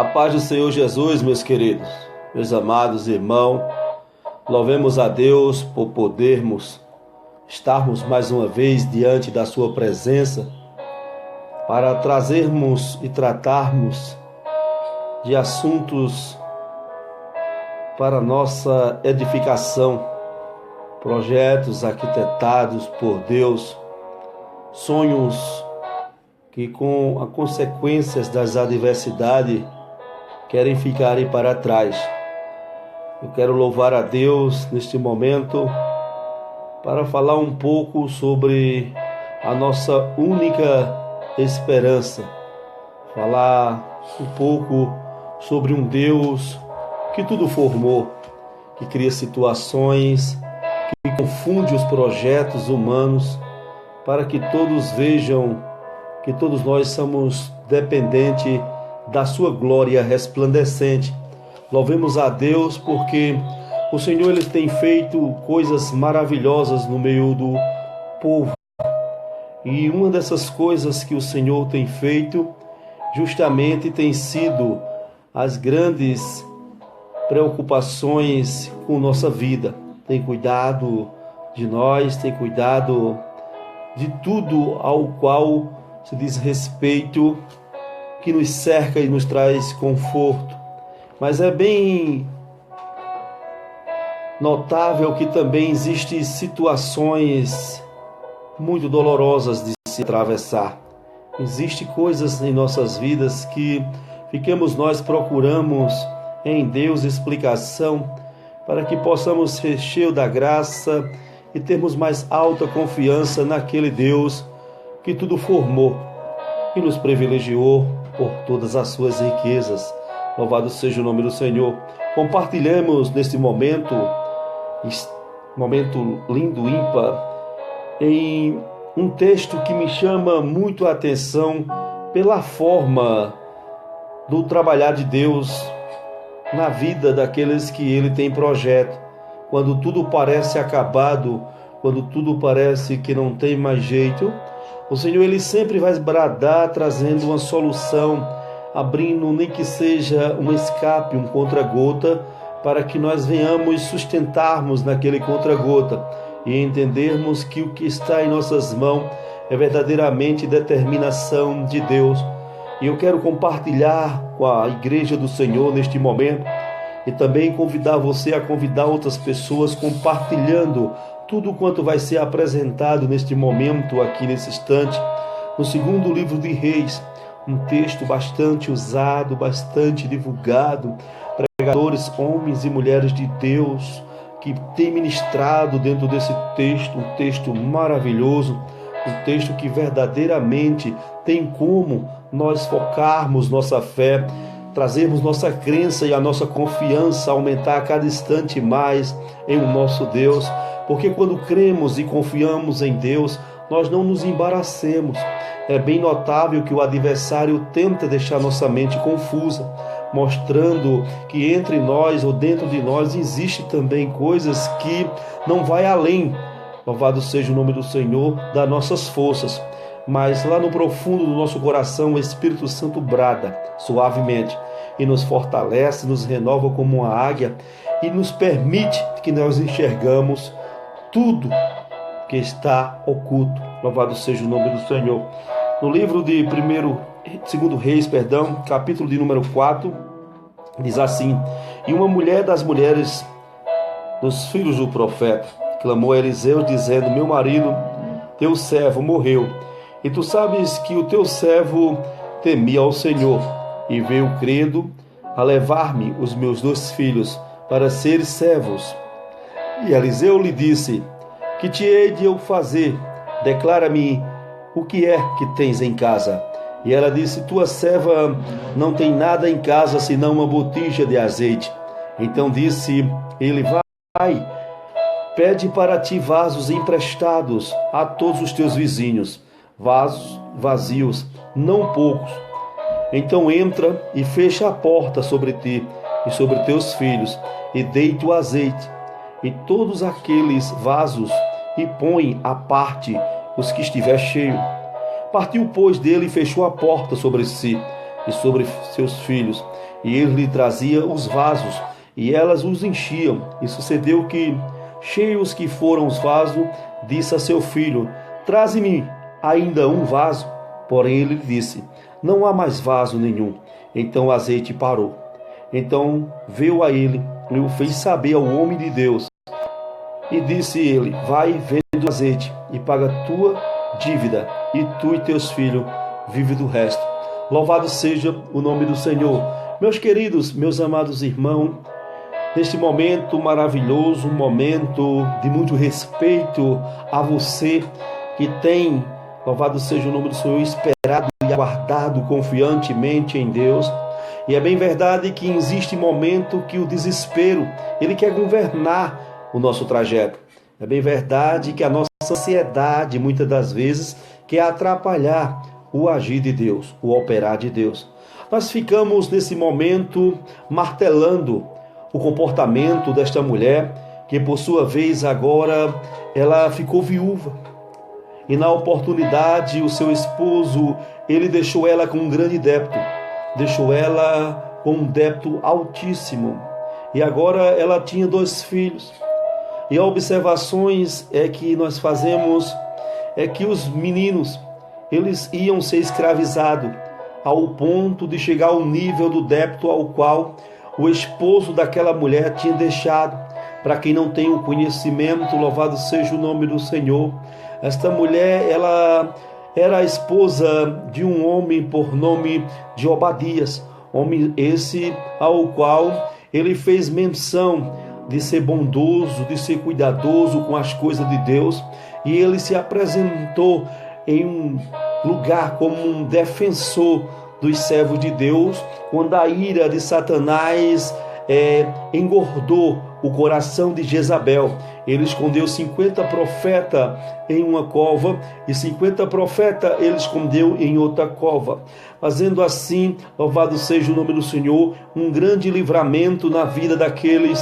A paz do Senhor Jesus, meus queridos, meus amados irmãos, louvemos a Deus por podermos estarmos mais uma vez diante da sua presença para trazermos e tratarmos de assuntos para nossa edificação, projetos arquitetados por Deus, sonhos que com as consequências das adversidades querem ficar para trás. Eu quero louvar a Deus neste momento para falar um pouco sobre a nossa única esperança, falar um pouco sobre um Deus que tudo formou, que cria situações, que confunde os projetos humanos para que todos vejam que todos nós somos dependentes da sua glória resplandecente. Louvemos a Deus porque o Senhor ele tem feito coisas maravilhosas no meio do povo. E uma dessas coisas que o Senhor tem feito justamente tem sido as grandes preocupações com nossa vida. Tem cuidado de nós, tem cuidado de tudo ao qual se diz respeito, que nos cerca e nos traz conforto. Mas é bem notável que também existem situações muito dolorosas de se atravessar. Existem coisas em nossas vidas que procuramos em Deus explicação para que possamos ser cheios da graça e termos mais alta confiança naquele Deus que tudo formou e nos privilegiou por todas as suas riquezas. Louvado seja o nome do Senhor. Compartilhemos neste momento lindo, ímpar, em um texto que me chama muito a atenção pela forma do trabalhar de Deus na vida daqueles que Ele tem projeto. Quando tudo parece acabado, quando tudo parece que não tem mais jeito, o Senhor ele sempre vai bradar trazendo uma solução, abrindo nem que seja um escape, um contra-gota, para que nós venhamos sustentarmos naquele contra-gota e entendermos que o que está em nossas mãos é verdadeiramente determinação de Deus. E eu quero compartilhar com a igreja do Senhor neste momento e também convidar você a convidar outras pessoas compartilhando tudo quanto vai ser apresentado neste momento, aqui nesse instante, no segundo livro de Reis, um texto bastante usado, bastante divulgado, pregadores, homens e mulheres de Deus, que têm ministrado dentro desse texto, um texto maravilhoso, um texto que verdadeiramente tem como nós focarmos nossa fé, trazermos nossa crença e a nossa confiança, aumentar a cada instante mais em o nosso Deus, porque quando cremos e confiamos em Deus, nós não nos embaraçemos. É bem notável que o adversário tenta deixar nossa mente confusa, mostrando que entre nós ou dentro de nós existe também coisas que não vai além, louvado seja o nome do Senhor, das nossas forças. Mas lá no profundo do nosso coração, o Espírito Santo brada suavemente e nos fortalece, nos renova como uma águia e nos permite que nós enxergamos tudo que está oculto. Louvado seja o nome do Senhor. No livro de 2 Reis, capítulo de número 4, diz assim: E uma mulher das mulheres dos filhos do profeta clamou a Eliseu, dizendo: Meu marido, teu servo, morreu, e tu sabes que o teu servo temia ao Senhor, e veio credo a levar-me os meus 2 filhos para serem servos. E Eliseu lhe disse: Que te hei de eu fazer? Declara-me o que é que tens em casa. E ela disse: Tua serva não tem nada em casa senão uma botija de azeite. Então disse ele: Vai, pede para ti vasos emprestados a todos os teus vizinhos, vasos vazios, não poucos. Então entra e fecha a porta sobre ti e sobre teus filhos, e deita o azeite e todos aqueles vasos, e põe à parte os que estiver cheio. Partiu, pois, dele e fechou a porta sobre si e sobre seus filhos. E ele lhe trazia os vasos, e elas os enchiam. E sucedeu que, cheios que foram os vasos, disse a seu filho: traze-me ainda um vaso. Porém ele lhe disse: não há mais vaso nenhum. Então o azeite parou. Então veio a ele e o fez saber ao homem de Deus. E disse ele: vai, vende o azeite e paga tua dívida, e tu e teus filhos vive do resto. Louvado seja o nome do Senhor. Meus queridos, meus amados irmãos, neste momento maravilhoso, um momento de muito respeito a você que tem, louvado seja o nome do Senhor, esperado e aguardado confiantemente em Deus. E é bem verdade que existe momento que o desespero, ele quer governar o nosso trajeto. É bem verdade que a nossa ansiedade, muitas das vezes, quer atrapalhar o agir de Deus, o operar de Deus. Nós ficamos nesse momento martelando o comportamento desta mulher, que por sua vez agora ela ficou viúva. E na oportunidade o seu esposo, ele deixou ela com um grande débito, deixou ela com um débito altíssimo. E agora ela tinha 2 filhos. E observações que nós fazemos é que os meninos, eles iam ser escravizados ao ponto de chegar ao nível do débito ao qual o esposo daquela mulher tinha deixado. Para quem não tem o conhecimento, louvado seja o nome do Senhor, esta mulher, ela era a esposa de um homem por nome de Obadias, homem esse ao qual ele fez menção de ser bondoso, de ser cuidadoso com as coisas de Deus, e ele se apresentou em um lugar como um defensor dos servos de Deus, quando a ira de Satanás engordou o coração de Jezabel. Ele escondeu 50 profetas em uma cova e 50 profetas ele escondeu em outra cova, fazendo assim, louvado seja o nome do Senhor, um grande livramento na vida daqueles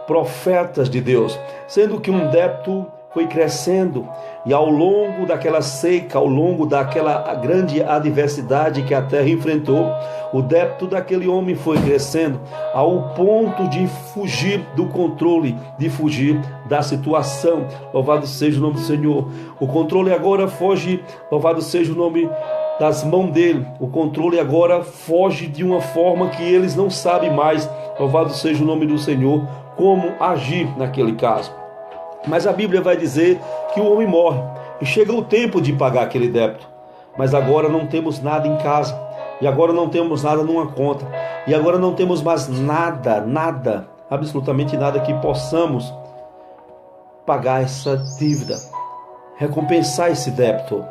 profetas de Deus, sendo que um débito foi crescendo, e ao longo daquela seca, ao longo daquela grande adversidade que a terra enfrentou, o débito daquele homem foi crescendo ao ponto de fugir do controle, de fugir da situação. Louvado seja o nome do Senhor. O controle agora foge, louvado seja o nome das mãos dele. O controle agora foge de uma forma que eles não sabem mais, louvado seja o nome do Senhor, como agir naquele caso. Mas a Bíblia vai dizer que o homem morre e chega o tempo de pagar aquele débito. Mas agora não temos nada em casa, e agora não temos nada numa conta, e agora não temos mais nada, absolutamente nada que possamos pagar essa dívida, recompensar esse débito.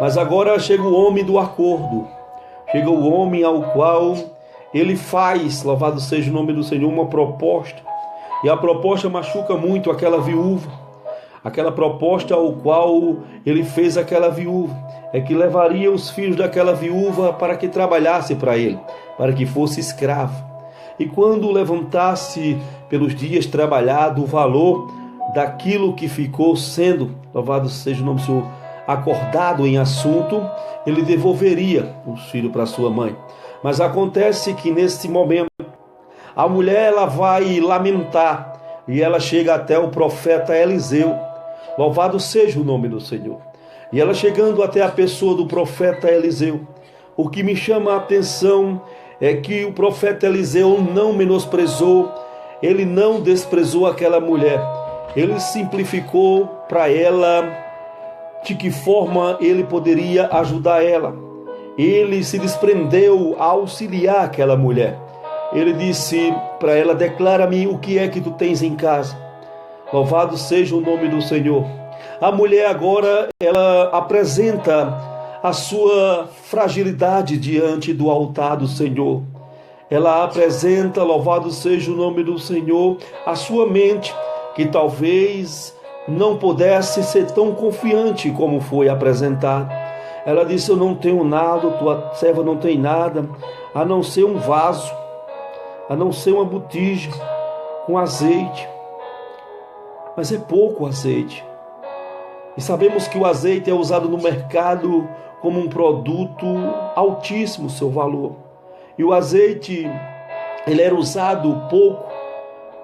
Mas agora chega o homem do acordo, chega o homem ao qual ele faz, louvado seja o nome do Senhor, uma proposta. E a proposta machuca muito aquela viúva. Aquela proposta ao qual ele fez aquela viúva é que levaria os filhos daquela viúva para que trabalhasse para ele, para que fosse escravo. E quando levantasse pelos dias trabalhado o valor daquilo que ficou sendo, louvado seja o nome do Senhor, acordado em assunto, ele devolveria os filhos para sua mãe. Mas acontece que nesse momento a mulher ela vai lamentar e ela chega até o profeta Eliseu. Louvado seja o nome do Senhor. E ela chegando até a pessoa do profeta Eliseu, o que me chama a atenção é que o profeta Eliseu não menosprezou, ele não desprezou aquela mulher. Ele simplificou para ela de que forma ele poderia ajudar ela. Ele se desprendeu a auxiliar aquela mulher. Ele disse para ela: declara-me o que é que tu tens em casa. Louvado seja o nome do Senhor. A mulher agora, ela apresenta a sua fragilidade diante do altar do Senhor. Ela apresenta, louvado seja o nome do Senhor, a sua mente, que talvez não pudesse ser tão confiante como foi apresentada. Ela disse: eu não tenho nada, tua serva não tem nada, a não ser um vaso, a não ser uma botija com azeite. Mas é pouco azeite. E sabemos que o azeite é usado no mercado como um produto altíssimo, seu valor. E o azeite, ele era usado pouco,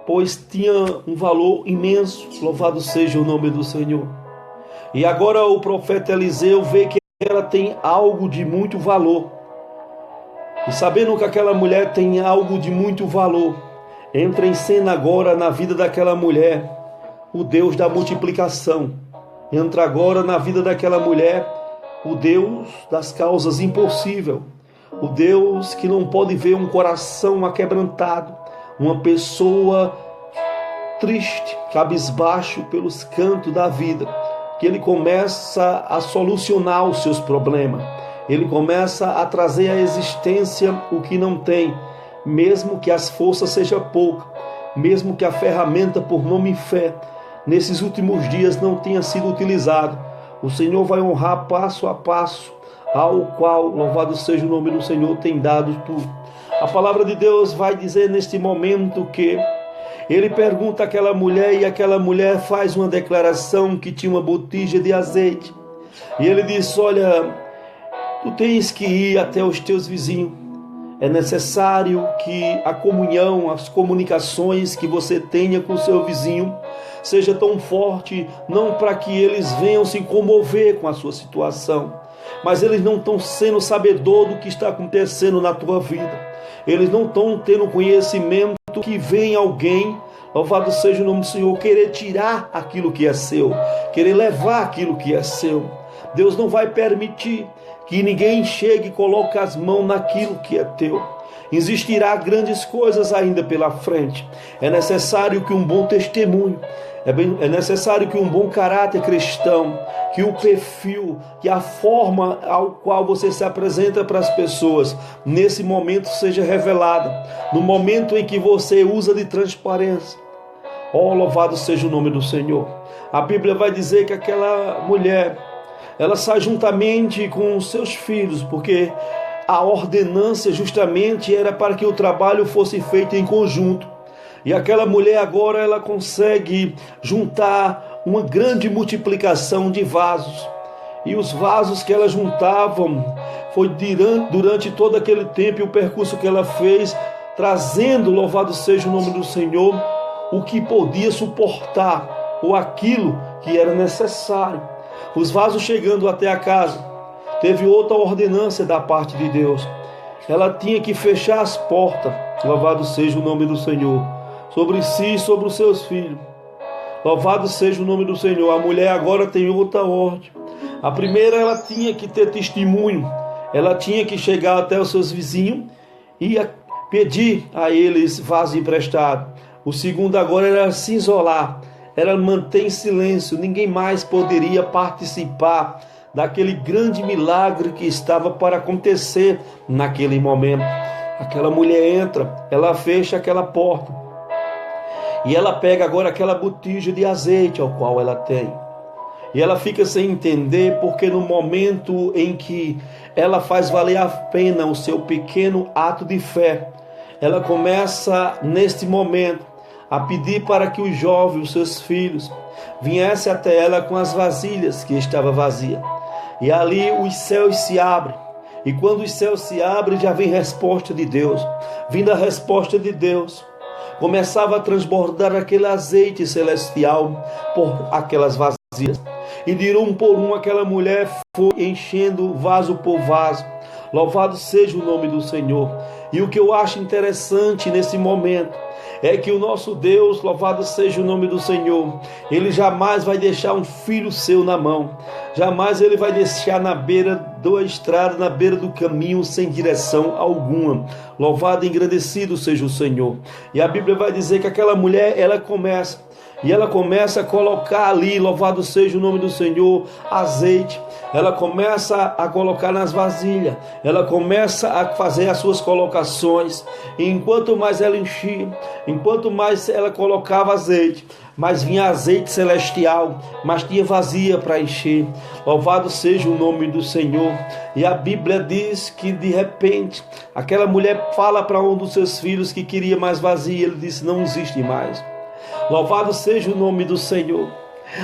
pois tinha um valor imenso. Louvado seja o nome do Senhor. E agora o profeta Eliseu vê que ela tem algo de muito valor. E sabendo que aquela mulher tem algo de muito valor, entra em cena agora na vida daquela mulher o Deus da multiplicação. Entra agora na vida daquela mulher o Deus das causas impossíveis. O Deus que não pode ver um coração aquebrantado, uma pessoa triste, cabisbaixo pelos cantos da vida, que ele começa a solucionar os seus problemas. Ele começa a trazer à existência o que não tem, mesmo que as forças sejam poucas, mesmo que a ferramenta por nome fé, nesses últimos dias não tenha sido utilizado. O Senhor vai honrar passo a passo, ao qual, louvado seja o nome do Senhor, tem dado tudo. A palavra de Deus vai dizer neste momento que ele pergunta àquela mulher, e aquela mulher faz uma declaração que tinha uma botija de azeite. E ele diz: olha, tu tens que ir até os teus vizinhos. É necessário que a comunhão, as comunicações que você tenha com o seu vizinho seja tão forte, não para que eles venham se comover com a sua situação, mas eles não estão sendo sabedor do que está acontecendo na tua vida. Eles não estão tendo conhecimento que vem alguém, louvado seja o nome do Senhor, querer tirar aquilo que é seu, querer levar aquilo que é seu. Deus não vai permitir que ninguém chegue e coloque as mãos naquilo que é teu. Existirá grandes coisas ainda pela frente. É necessário que um bom testemunho, é necessário que um bom caráter cristão, que o perfil, que a forma ao qual você se apresenta para as pessoas, nesse momento seja revelada. No momento em que você usa de transparência. Oh, louvado seja o nome do Senhor. A Bíblia vai dizer que aquela mulher, ela sai juntamente com os seus filhos, porque a ordenância justamente era para que o trabalho fosse feito em conjunto. E aquela mulher agora ela consegue juntar uma grande multiplicação de vasos. E os vasos que ela juntavam foi durante todo aquele tempo e o percurso que ela fez, trazendo, louvado seja o nome do Senhor, o que podia suportar ou aquilo que era necessário. Os vasos chegando até a casa, teve outra ordenância da parte de Deus. Ela tinha que fechar as portas, louvado seja o nome do Senhor, sobre si e sobre os seus filhos. Louvado seja o nome do Senhor. A mulher agora tem outra ordem. A primeira, ela tinha que ter testemunho. Ela tinha que chegar até os seus vizinhos e pedir a eles vaso emprestado. O segundo agora era se isolar. Era manter em silêncio. Ninguém mais poderia participar daquele grande milagre que estava para acontecer naquele momento. Aquela mulher entra, ela fecha aquela porta. E ela pega agora aquela botija de azeite ao qual ela tem. E ela fica sem entender, porque no momento em que ela faz valer a pena o seu pequeno ato de fé, ela começa neste momento a pedir para que os jovens, os seus filhos, viessem até ela com as vasilhas que estavam vazias. E ali os céus se abrem. E quando os céus se abrem, já vem resposta de Deus. Vindo a resposta de Deus, começava a transbordar aquele azeite celestial por aquelas vasilhas. E de um por um aquela mulher foi enchendo vaso por vaso. Louvado seja o nome do Senhor. E o que eu acho interessante nesse momento é que o nosso Deus, louvado seja o nome do Senhor, Ele jamais vai deixar um filho seu na mão. Jamais Ele vai deixar na beira da estrada, na beira do caminho, sem direção alguma. Louvado e engrandecido seja o Senhor. E a Bíblia vai dizer que aquela mulher, ela começa a colocar ali, louvado seja o nome do Senhor, azeite. Ela começa a colocar nas vasilhas. Ela começa a fazer as suas colocações. E enquanto mais ela enchia, enquanto mais ela colocava azeite, mais vinha azeite celestial, mas tinha vazia para encher. Louvado seja o nome do Senhor. E a Bíblia diz que de repente aquela mulher fala para um dos seus filhos que queria mais vazia. Ele disse: não existe mais. Louvado seja o nome do Senhor.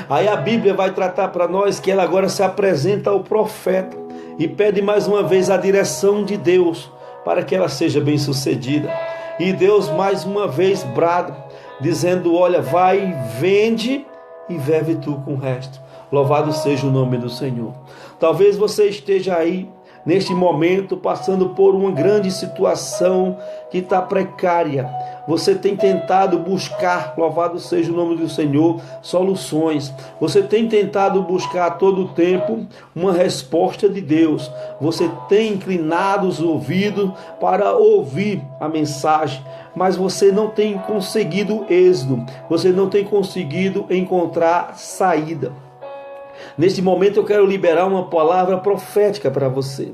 Aí a Bíblia vai tratar para nós que ela agora se apresenta ao profeta e pede mais uma vez a direção de Deus para que ela seja bem sucedida. E Deus mais uma vez brada, dizendo: olha, vai, vende e vive tu com o resto. Louvado seja o nome do Senhor. Talvez você esteja aí, neste momento, passando por uma grande situação que está precária. Você tem tentado buscar, louvado seja o nome do Senhor, soluções. Você tem tentado buscar a todo tempo uma resposta de Deus. Você tem inclinado os ouvidos para ouvir a mensagem, mas você não tem conseguido êxito. Você não tem conseguido encontrar saída. Neste momento eu quero liberar uma palavra profética para você.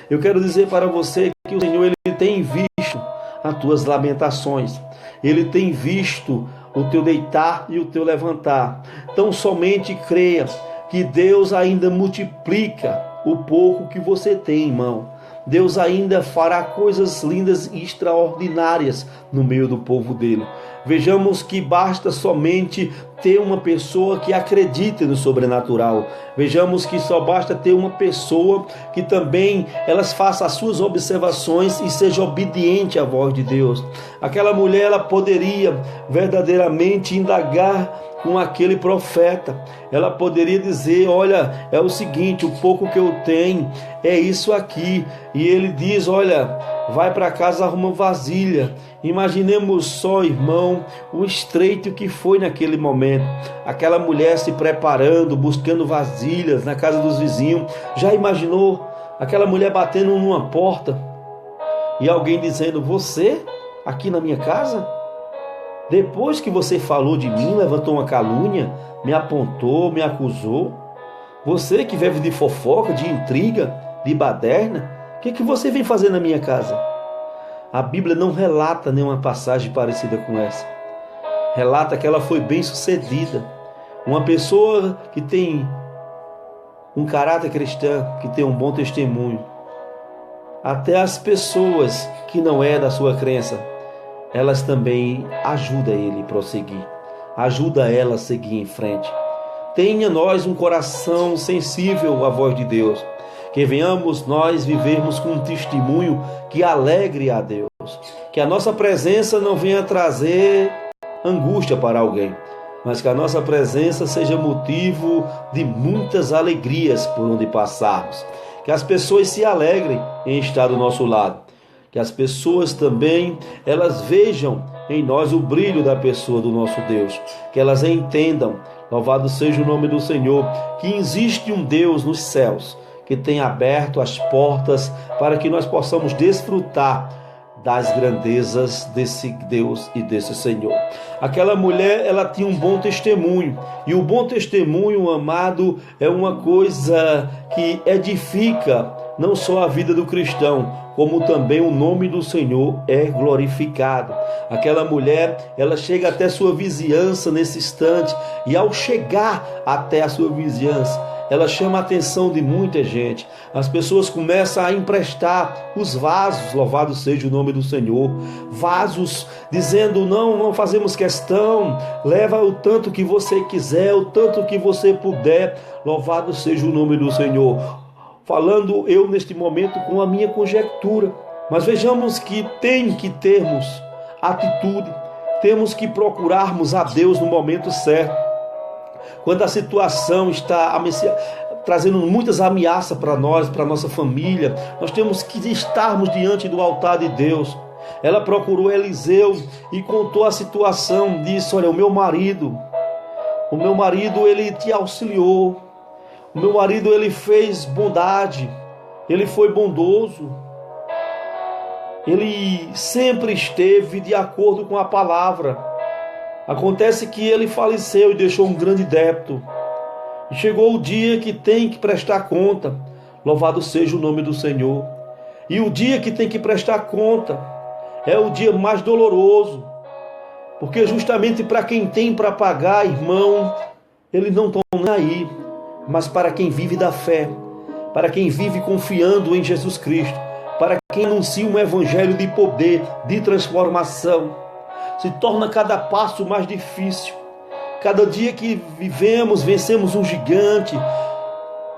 Eu quero dizer para você que o Senhor ele tem visto as tuas lamentações. Ele tem visto o teu deitar e o teu levantar. Então somente creia que Deus ainda multiplica o pouco que você tem, irmão. Deus ainda fará coisas lindas e extraordinárias no meio do povo dele. Vejamos que basta somente ter uma pessoa que acredite no sobrenatural. Vejamos que só basta ter uma pessoa que também elas faça as suas observações e seja obediente à voz de Deus. Aquela mulher ela poderia verdadeiramente indagar com aquele profeta. Ela poderia dizer: olha, é o seguinte, o pouco que eu tenho é isso aqui. E ele diz: olha, vai para casa, arruma vasilha. Imaginemos só, irmão, o estreito que foi naquele momento. Aquela mulher se preparando, buscando vasilhas na casa dos vizinhos. Já imaginou aquela mulher batendo numa porta e alguém dizendo: você aqui na minha casa? Depois que você falou de mim, levantou uma calúnia, me apontou, me acusou. Você que vive de fofoca, de intriga, de baderna, o que você vem fazer na minha casa? A Bíblia não relata nenhuma passagem parecida com essa. Relata que ela foi bem sucedida. Uma pessoa que tem um caráter cristão, que tem um bom testemunho. Até as pessoas que não é da sua crença, elas também ajudam ele a prosseguir. Ajuda ela a seguir em frente. Tenha nós um coração sensível à voz de Deus. Que venhamos nós vivermos com um testemunho que alegre a Deus. Que a nossa presença não venha trazer angústia para alguém, mas que a nossa presença seja motivo de muitas alegrias por onde passarmos. Que as pessoas se alegrem em estar do nosso lado. Que as pessoas também, elas vejam em nós o brilho da pessoa do nosso Deus. Que elas entendam, louvado seja o nome do Senhor, que existe um Deus nos céus, que tem aberto as portas para que nós possamos desfrutar das grandezas desse Deus e desse Senhor. Aquela mulher, ela tinha um bom testemunho, e o bom testemunho, amado, é uma coisa que edifica não só a vida do cristão, como também o nome do Senhor é glorificado. Aquela mulher, ela chega até sua vizinhança nesse instante, e ao chegar até a sua vizinhança, ela chama a atenção de muita gente. As pessoas começam a emprestar os vasos, louvado seja o nome do Senhor. Vasos dizendo: não fazemos questão, leva o tanto que você quiser, o tanto que você puder, louvado seja o nome do Senhor. Falando eu neste momento com a minha conjectura, mas vejamos que tem que termos atitude, temos que procurarmos a Deus no momento certo. Quando a situação está trazendo muitas ameaças para nós, para nossa família, nós temos que estarmos diante do altar de Deus. Ela procurou Eliseu e contou a situação, disse: olha, o meu marido ele te auxiliou, o meu marido ele fez bondade, ele foi bondoso, ele sempre esteve de acordo com a palavra. Acontece que ele faleceu e deixou um grande débito. E chegou o dia que tem que prestar conta. Louvado seja o nome do Senhor. E o dia que tem que prestar conta é o dia mais doloroso. Porque justamente para quem tem para pagar, irmão, ele não está aí. Mas para quem vive da fé, para quem vive confiando em Jesus Cristo, para quem anuncia um evangelho de poder, de transformação, se torna cada passo mais difícil. Cada dia que vivemos, vencemos um gigante,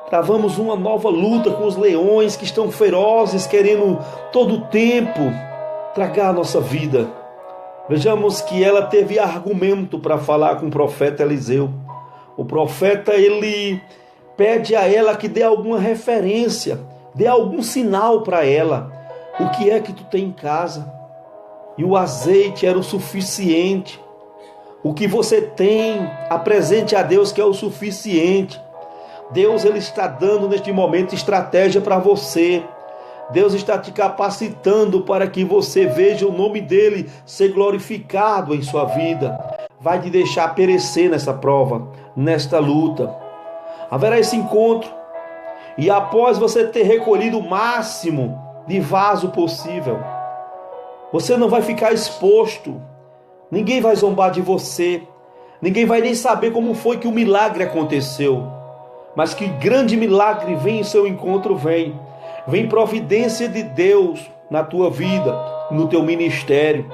travamos uma nova luta com os leões que estão ferozes, querendo todo o tempo tragar a nossa vida. Vejamos que ela teve argumento para falar com o profeta Eliseu. O profeta, ele pede a ela que dê alguma referência, dê algum sinal para ela. O que é que tu tem em casa? E o azeite era o suficiente. O que você tem, apresente a Deus, que é o suficiente. Deus, ele está dando neste momento estratégia para você. Deus está te capacitando para que você veja o nome dele ser glorificado em sua vida. Vai te deixar perecer nessa prova, nesta luta. Haverá esse encontro. E após você ter recolhido o máximo de vaso possível, você não vai ficar exposto. Ninguém vai zombar de você. Ninguém vai nem saber como foi que o milagre aconteceu. Mas que grande milagre vem em seu encontro, vem. Vem providência de Deus na tua vida, no teu ministério.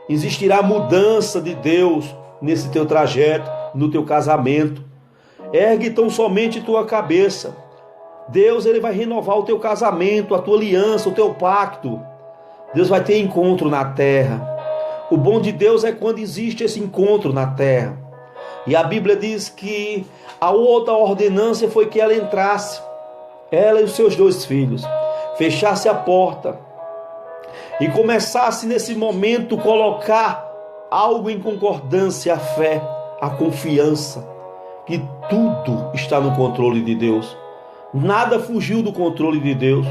Existirá mudança de Deus nesse teu trajeto, no teu casamento. Ergue tão somente tua cabeça. Deus, ele vai renovar o teu casamento, a tua aliança, o teu pacto. Deus vai ter encontro na terra. O bom de Deus é quando existe esse encontro na terra. E a Bíblia diz que a outra ordenança foi que ela entrasse, ela e os seus 2 filhos, fechasse a porta e começasse nesse momento colocar algo em concordância, a fé, a confiança, que tudo está no controle de Deus. Nada fugiu do controle de Deus.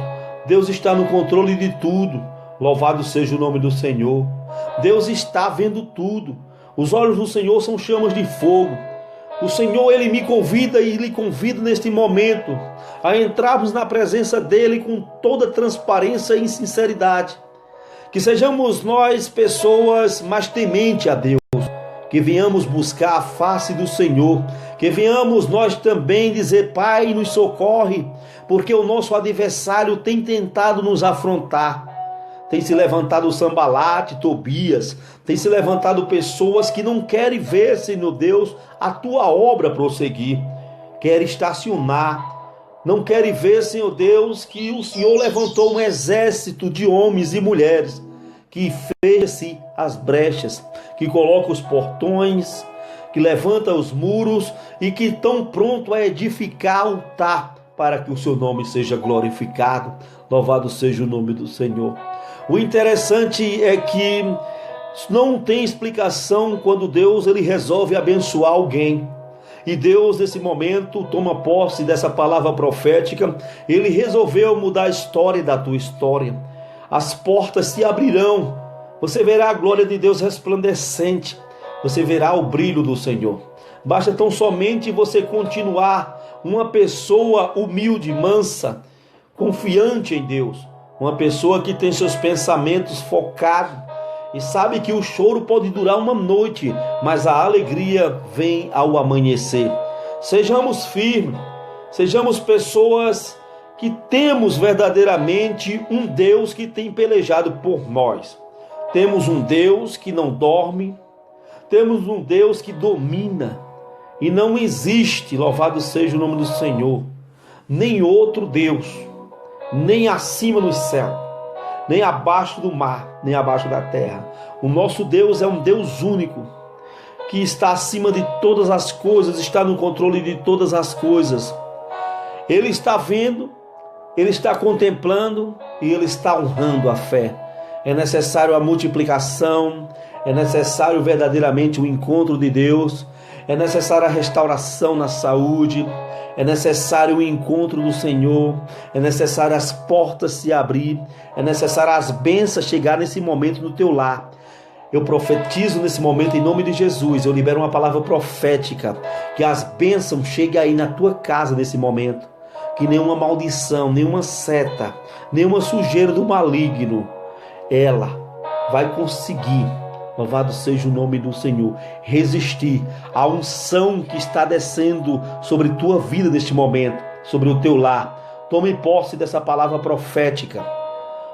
Deus está no controle de tudo. Louvado seja o nome do Senhor. Deus está vendo tudo. Os olhos do Senhor são chamas de fogo. O Senhor, ele me convida e lhe convido neste momento a entrarmos na presença dele com toda transparência e sinceridade. Que sejamos nós pessoas mais tementes a Deus. Que venhamos buscar a face do Senhor. Que venhamos nós também dizer: Pai, nos socorre, porque o nosso adversário tem tentado nos afrontar. Tem se levantado Sambalate, Tobias, tem se levantado pessoas que não querem ver, Senhor Deus, a tua obra prosseguir, querem estacionar, não querem ver, Senhor Deus, que o Senhor levantou um exército de homens e mulheres, que fecha-se as brechas, que coloca os portões, que levanta os muros e que estão prontos a edificar altar para que o seu nome seja glorificado. Louvado seja o nome do Senhor. O interessante é que não tem explicação quando Deus, ele resolve abençoar alguém. E Deus, nesse momento, toma posse dessa palavra profética. Ele resolveu mudar a história da tua história. As portas se abrirão. Você verá a glória de Deus resplandecente. Você verá o brilho do Senhor. Basta tão somente você continuar uma pessoa humilde, mansa, confiante em Deus. Uma pessoa que tem seus pensamentos focados e sabe que o choro pode durar uma noite, mas a alegria vem ao amanhecer. Sejamos firmes, sejamos pessoas que temos verdadeiramente um Deus que tem pelejado por nós. Temos um Deus que não dorme, temos um Deus que domina e não existe, louvado seja o nome do Senhor, nem outro Deus, nem acima no céu, nem abaixo do mar, nem abaixo da terra. O nosso Deus é um Deus único, que está acima de todas as coisas, está no controle de todas as coisas. Ele está vendo, ele está contemplando e ele está honrando a fé. É necessário a multiplicação, é necessário verdadeiramente o encontro de Deus, é necessária a restauração na saúde, é necessário o encontro do Senhor, é necessário as portas se abrir, é necessário as bênçãos chegar nesse momento no teu lar. Eu profetizo nesse momento em nome de Jesus, eu libero uma palavra profética, que as bênçãos cheguem aí na tua casa nesse momento, que nenhuma maldição, nenhuma seta, nenhuma sujeira do maligno, ela vai conseguir, louvado seja o nome do Senhor, resistir à unção que está descendo sobre tua vida neste momento, sobre o teu lar. Tome posse dessa palavra profética.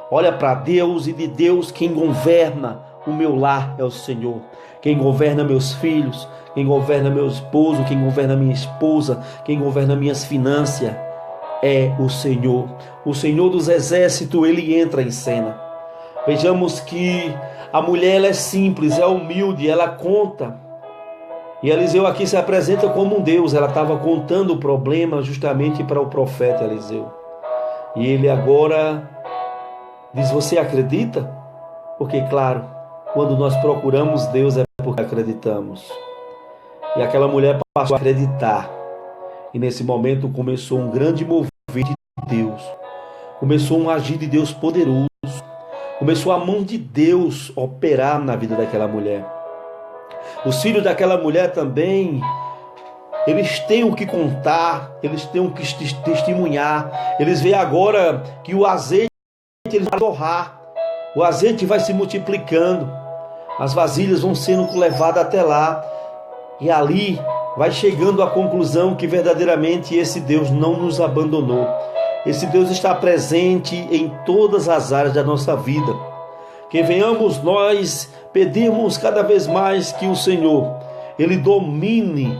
Olha para Deus, e de Deus quem governa o meu lar é o Senhor. Quem governa meus filhos, quem governa meu esposo, quem governa minha esposa, quem governa minhas finanças é o Senhor. O Senhor dos exércitos, ele entra em cena. Vejamos que a mulher ela é simples, é humilde, ela conta. E Eliseu aqui se apresenta como um Deus. Ela estava contando o problema justamente para o profeta Eliseu. E ele agora diz: você acredita? Porque, claro, quando nós procuramos Deus é porque acreditamos. E aquela mulher passou a acreditar. E nesse momento começou um grande mover de Deus. Começou um agir de Deus poderoso. Começou a mão de Deus operar na vida daquela mulher. Os filhos daquela mulher também, eles têm o que contar, eles têm o que testemunhar. Eles veem agora que o azeite ele vai torrar, o azeite vai se multiplicando, as vasilhas vão sendo levadas até lá. E ali vai chegando à conclusão que verdadeiramente esse Deus não nos abandonou. Esse Deus está presente em todas as áreas da nossa vida. Que venhamos nós pedirmos cada vez mais que o Senhor, Ele domine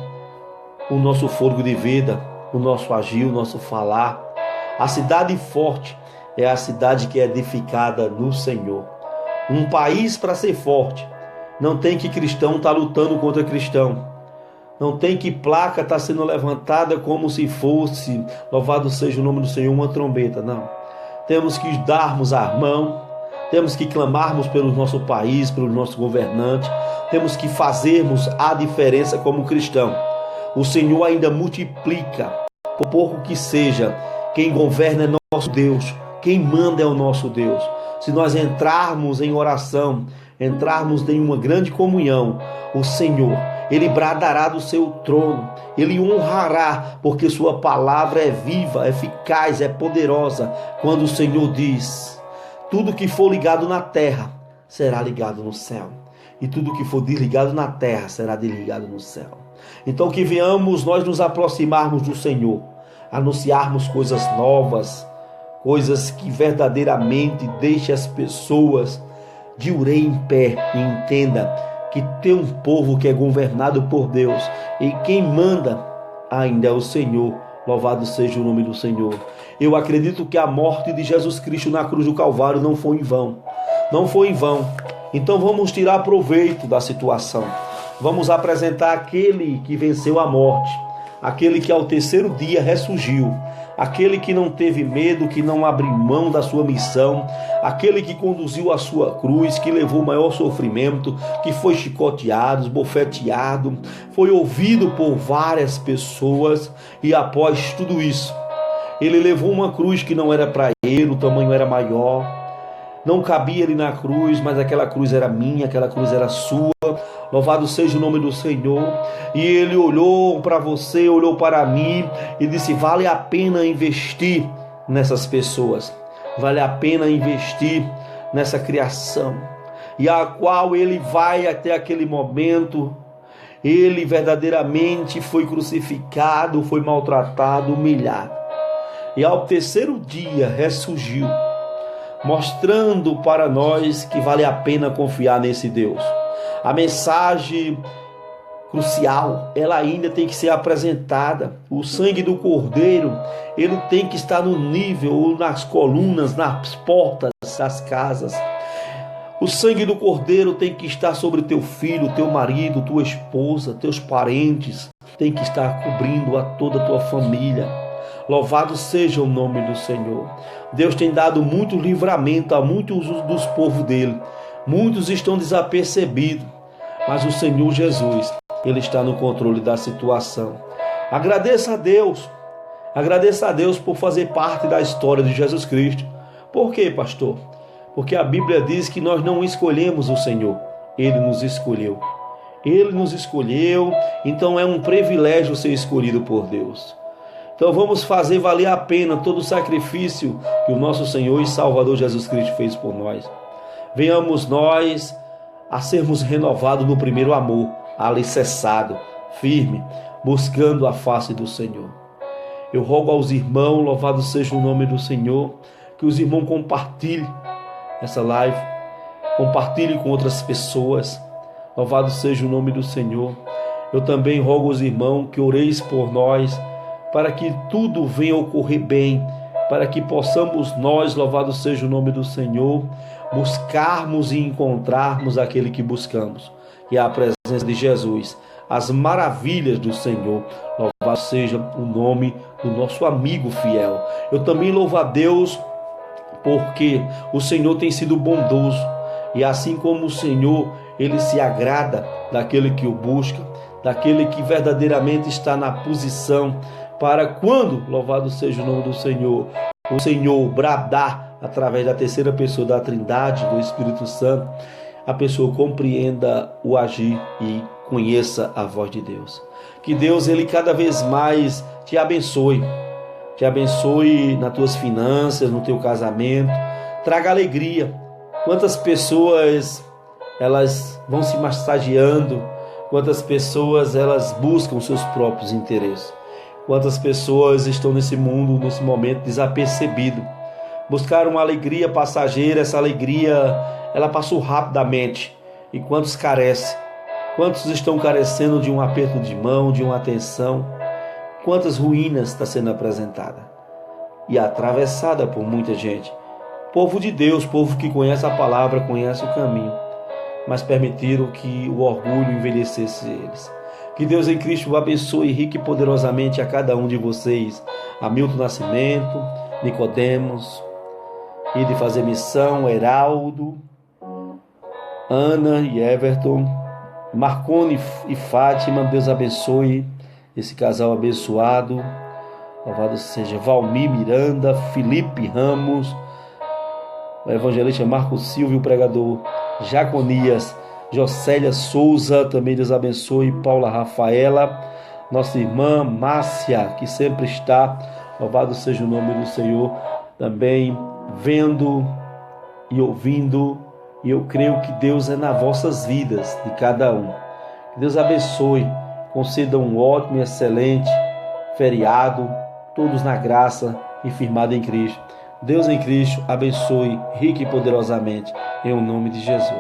o nosso fôlego de vida, o nosso agir, o nosso falar. A cidade forte é a cidade que é edificada no Senhor. Um país para ser forte, não tem que cristão estar lutando contra cristão. Não tem que placa estar sendo levantada como se fosse, louvado seja o nome do Senhor, uma trombeta. Não. Temos que darmos a mão. Temos que clamarmos pelo nosso país, pelo nosso governante. Temos que fazermos a diferença como cristão. O Senhor ainda multiplica, por pouco que seja. Quem governa é nosso Deus. Quem manda é o nosso Deus. Se nós entrarmos em oração, entrarmos em uma grande comunhão, o Senhor, Ele bradará do seu trono. Ele honrará, porque sua palavra é viva, é eficaz, é poderosa. Quando o Senhor diz: tudo que for ligado na terra será ligado no céu. E tudo que for desligado na terra será desligado no céu. Então que venhamos nós nos aproximarmos do Senhor, anunciarmos coisas novas, coisas que verdadeiramente deixem as pessoas de orelha em pé e entenda que tem um povo que é governado por Deus e quem manda ainda é o Senhor. Louvado seja o nome do Senhor. Eu acredito que a morte de Jesus Cristo na cruz do Calvário não foi em vão. Não foi em vão. Então vamos tirar proveito da situação. Vamos apresentar aquele que venceu a morte. Aquele que ao terceiro dia ressurgiu. Aquele que não teve medo, que não abriu mão da sua missão. Aquele que conduziu a sua cruz, que levou o maior sofrimento, que foi chicoteado, esbofeteado, foi ouvido por várias pessoas e após tudo isso, ele levou uma cruz que não era para ele, o tamanho era maior. Não cabia ele na cruz, mas aquela cruz era minha, aquela cruz era sua. Louvado seja o nome do Senhor. E ele olhou para você, olhou para mim e disse: vale a pena investir nessas pessoas. Vale a pena investir nessa criação. E a qual ele vai até aquele momento. Ele verdadeiramente foi crucificado, foi maltratado, humilhado. E ao terceiro dia ressurgiu, mostrando para nós que vale a pena confiar nesse Deus. A mensagem crucial, ela ainda tem que ser apresentada. O sangue do Cordeiro, ele tem que estar no nível, nas colunas, nas portas das casas. O sangue do Cordeiro tem que estar sobre teu filho, teu marido, tua esposa, teus parentes. Tem que estar cobrindo a toda a tua família. Louvado seja o nome do Senhor. Deus tem dado muito livramento a muitos dos povos dele. Muitos estão desapercebidos, mas o Senhor Jesus, Ele está no controle da situação. Agradeça a Deus por fazer parte da história de Jesus Cristo. Por quê, pastor? Porque a Bíblia diz que nós não escolhemos o Senhor, Ele nos escolheu. Ele nos escolheu, então é um privilégio ser escolhido por Deus. Então vamos fazer valer a pena todo o sacrifício que o nosso Senhor e Salvador Jesus Cristo fez por nós. Venhamos nós a sermos renovados no primeiro amor, alicerçado, firme, buscando a face do Senhor. Eu rogo aos irmãos, louvado seja o nome do Senhor, que os irmãos compartilhem essa live, compartilhem com outras pessoas. Louvado seja o nome do Senhor. Eu também rogo aos irmãos que oreis por nós, para que tudo venha ocorrer bem, para que possamos nós, louvado seja o nome do Senhor, buscarmos e encontrarmos aquele que buscamos, que é a presença de Jesus, as maravilhas do Senhor. Louvado seja o nome do nosso amigo fiel. Eu também louvo a Deus porque o Senhor tem sido bondoso, e assim como o Senhor, Ele se agrada daquele que o busca, daquele que verdadeiramente está na posição para quando, louvado seja o nome do Senhor, o Senhor bradar através da terceira pessoa da Trindade, do Espírito Santo, a pessoa compreenda o agir e conheça a voz de Deus. Que Deus, Ele cada vez mais te abençoe nas tuas finanças, no teu casamento, traga alegria. Quantas pessoas elas vão se massageando, quantas pessoas elas buscam seus próprios interesses, quantas pessoas estão nesse mundo, nesse momento desapercebido, buscaram uma alegria passageira, essa alegria ela passou rapidamente, e quantos carecem, quantos estão carecendo de um aperto de mão, de uma atenção, quantas ruínas está sendo apresentada e atravessada por muita gente, povo de Deus, povo que conhece a palavra, conhece o caminho, mas permitiram que o orgulho envelhecesse eles. Que Deus em Cristo abençoe rica e poderosamente a cada um de vocês. Hamilton Nascimento, Nicodemos, e de fazer missão, Heraldo, Ana e Everton, Marcone e Fátima. Deus abençoe esse casal abençoado. Louvado seja Valmir Miranda, Felipe Ramos, o evangelista Marcos Silvio, o pregador Jaconias, Jocélia Souza, também Deus abençoe, Paula Rafaela, nossa irmã Márcia, que sempre está, louvado seja o nome do Senhor, também vendo e ouvindo, e eu creio que Deus é nas vossas vidas, de cada um. Que Deus abençoe, conceda um ótimo e excelente feriado, todos na graça e firmado em Cristo. Deus em Cristo abençoe rica e poderosamente, em o nome de Jesus.